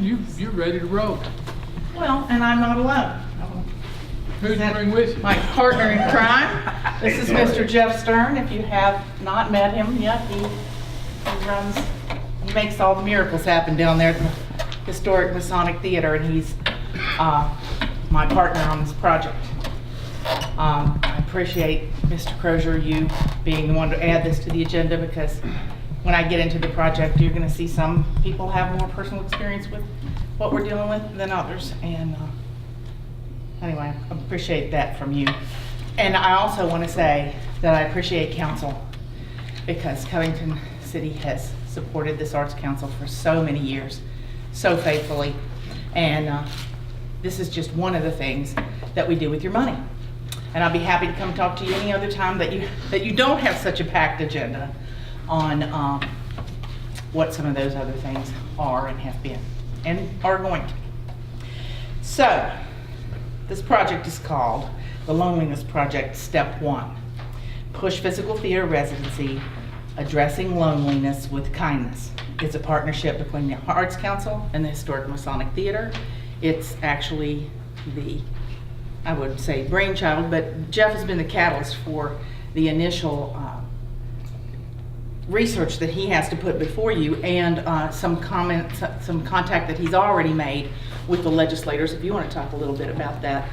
you're ready to roll. Well, and I'm not alone. Who's bring with you? My partner in crime. This is Mr. Jeff Stern. If you have not met him yet, he makes all the miracles happen down there at the historic Masonic Theater, and he's my partner on this project. I appreciate, Mr. Crozier, you being the one to add this to the agenda, because when I get into the project, you're going to see some people have more personal experience with what we're dealing with than others. And anyway, I appreciate that from you. And I also want to say that I appreciate council, because Covington City has supported this Arts Council for so many years, so faithfully. And this is just one of the things that we do with your money. And I'll be happy to come talk to you any other time that you don't have such a packed agenda on what some of those other things are and have been and are going to be. So, this project is called the Loneliness Project Step 1. Push Physical Theater Residency, Addressing Loneliness with Kindness. It's a partnership between the Arts Council and the Historic Masonic Theater. It's actually the, I would say, brainchild, but Jeff has been the catalyst for the initial research that he has to put before you, and some contact that he's already made with the legislators. If you want to talk a little bit about that.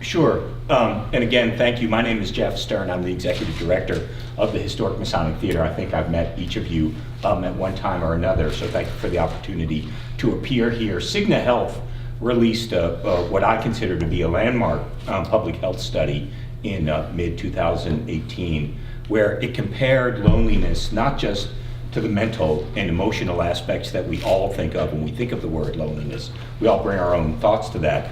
Sure. And again, thank you. My name is Jeff Stern. I'm the executive director of the Historic Masonic Theater. I think I've met each of you at one time or another, so thank you for the opportunity to appear here. Cigna Health released what I consider to be a landmark public health study in mid-2018, where it compared loneliness not just to the mental and emotional aspects that we all think of when we think of the word loneliness. We all bring our own thoughts to that.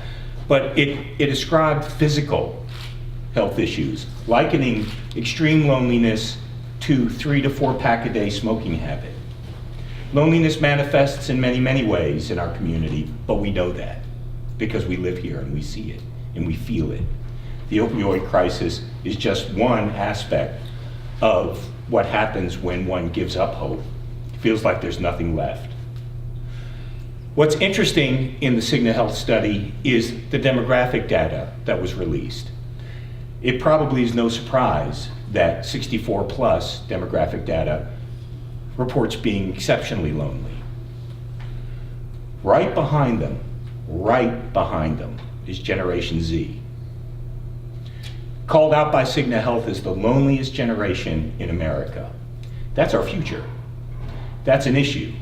But it described physical health issues, likening extreme loneliness to 3 to 4 pack a day smoking habit. Loneliness manifests in many, many ways in our community, but we know that because we live here and we see it and we feel it. The opioid crisis is just one aspect of what happens when one gives up hope. It feels like there's nothing left. What's interesting in the Cigna Health study is the demographic data that was released. It probably is no surprise that 64 plus demographic data reports being exceptionally lonely. Right behind them is Generation Z. Called out by Cigna Health as the loneliest generation in America. That's our future. That's an issue.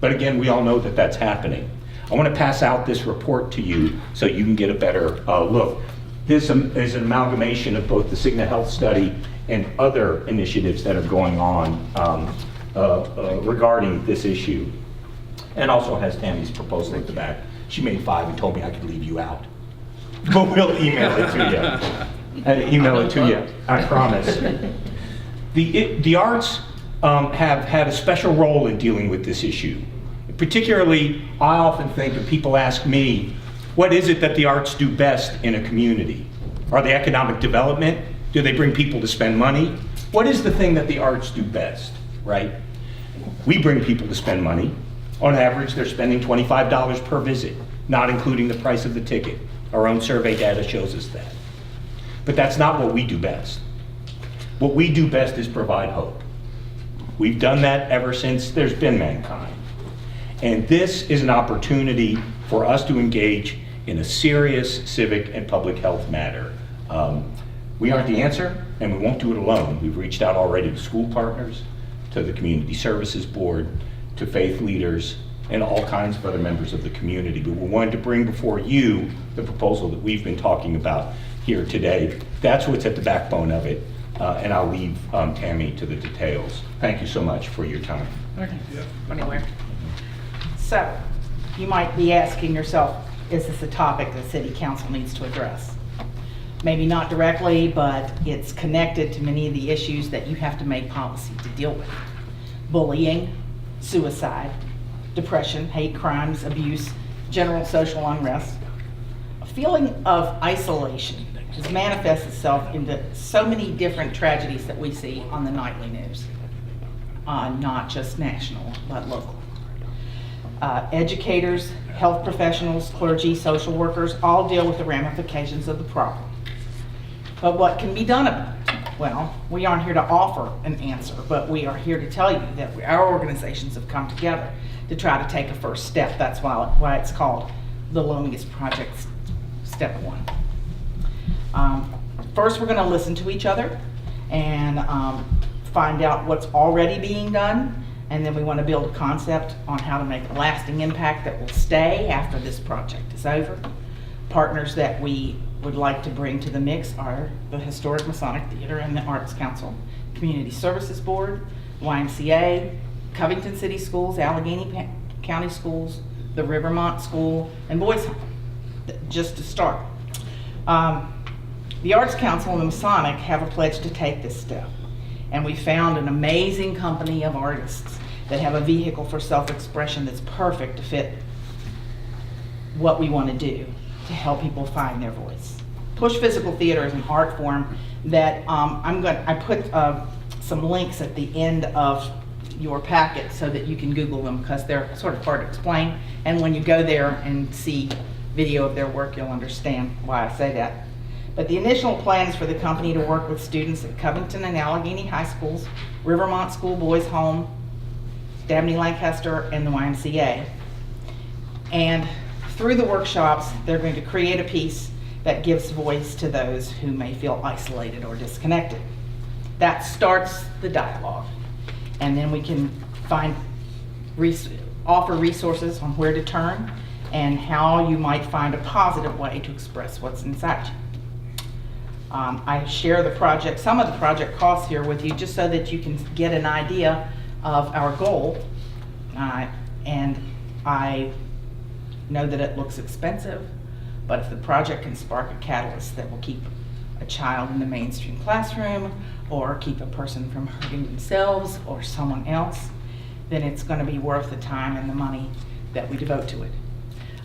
But again, we all know that that's happening. I want to pass out this report to you so you can get a better look. This is an amalgamation of both the Cigna Health study and other initiatives that are going on regarding this issue. And also has Tammy's proposal at the back. She made 5 and told me I could leave you out. But we'll email it to you. I promise. The arts have had a special role in dealing with this issue. Particularly, I often think, and people ask me, what is it that the arts do best in a community? Are they economic development? Do they bring people to spend money? What is the thing that the arts do best, right? We bring people to spend money. On average, they're spending $25 per visit, not including the price of the ticket. Our own survey data shows us that. But that's not what we do best. What we do best is provide hope. We've done that ever since there's been mankind. And this is an opportunity for us to engage in a serious civic and public health matter. We aren't the answer, and we won't do it alone. We've reached out already to school partners, to the Community Services Board, to faith leaders, and all kinds of other members of the community. But we wanted to bring before you the proposal that we've been talking about here today. That's what's at the backbone of it, and I'll leave Tammy to the details. Thank you so much for your time. Okay. Anywhere. So, you might be asking yourself, is this a topic the City Council needs to address? Maybe not directly, but it's connected to many of the issues that you have to make policy to deal with. Bullying, suicide, depression, hate crimes, abuse, general social unrest. A feeling of isolation just manifests itself into so many different tragedies that we see on the nightly news, not just national, but local. educators, health professionals, clergy, social workers, all deal with the ramifications of the problem. But what can be done about it? Well, we aren't here to offer an answer, but we are here to tell you that our organizations have come together to try to take a first step. That's why it's called the Loneliest Project Step 1. First, we're going to listen to each other and find out what's already being done, and then we want to build a concept on how to make a lasting impact that will stay after this project is over. Partners that we would like to bring to the mix are the Historic Masonic Theater and the Arts Council, Community Services Board, YMCA, Covington City Schools, Alleghany County Schools, the Rivermont School, and Boys Home, just to start. The Arts Council and the Masonic have a pledge to take this step, and we found an amazing company of artists that have a vehicle for self-expression that's perfect to fit what we want to do to help people find their voice. Push Physical Theater is an art form that I put some links at the end of your packet so that you can Google them, because they're sort of hard to explain, and when you go there and see video of their work, you'll understand why I say that. But the initial plan is for the company to work with students at Covington and Alleghany High Schools, Rivermont School, Boys Home, Dabney Lancaster, and the YMCA. And through the workshops, they're going to create a piece that gives voice to those who may feel isolated or disconnected. That starts the dialogue. And then we can offer resources on where to turn and how you might find a positive way to express what's inside you. I share some of the project costs here with you just so that you can get an idea of our goal. And I know that it looks expensive, but if the project can spark a catalyst that will keep a child in the mainstream classroom or keep a person from hurting themselves or someone else, then it's going to be worth the time and the money that we devote to it.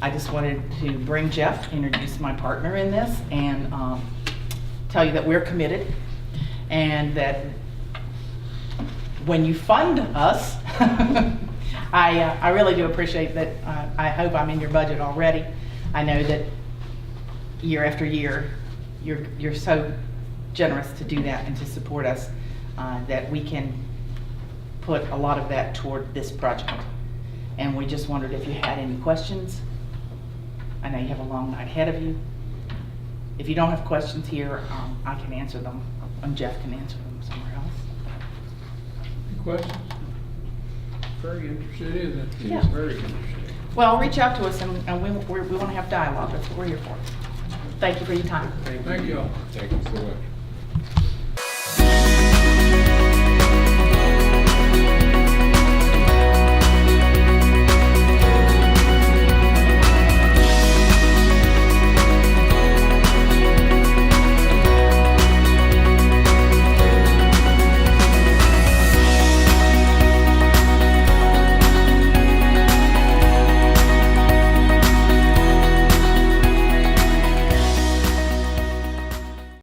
I just wanted to bring Jeff, introduce my partner in this, and tell you that we're committed, and that when you fund us, I really do appreciate that. I hope I'm in your budget already. I know that year after year, you're so generous to do that and to support us, that we can put a lot of that toward this project. And we just wondered if you had any questions. I know you have a long night ahead of you. If you don't have questions here, I can answer them, and Jeff can answer them somewhere else. Any questions? Very interested in it. Yeah. It's very interesting. Well, reach out to us, and we want to have dialogue. That's what we're here for. Thank you for your time. Thank you all. Thank you so much.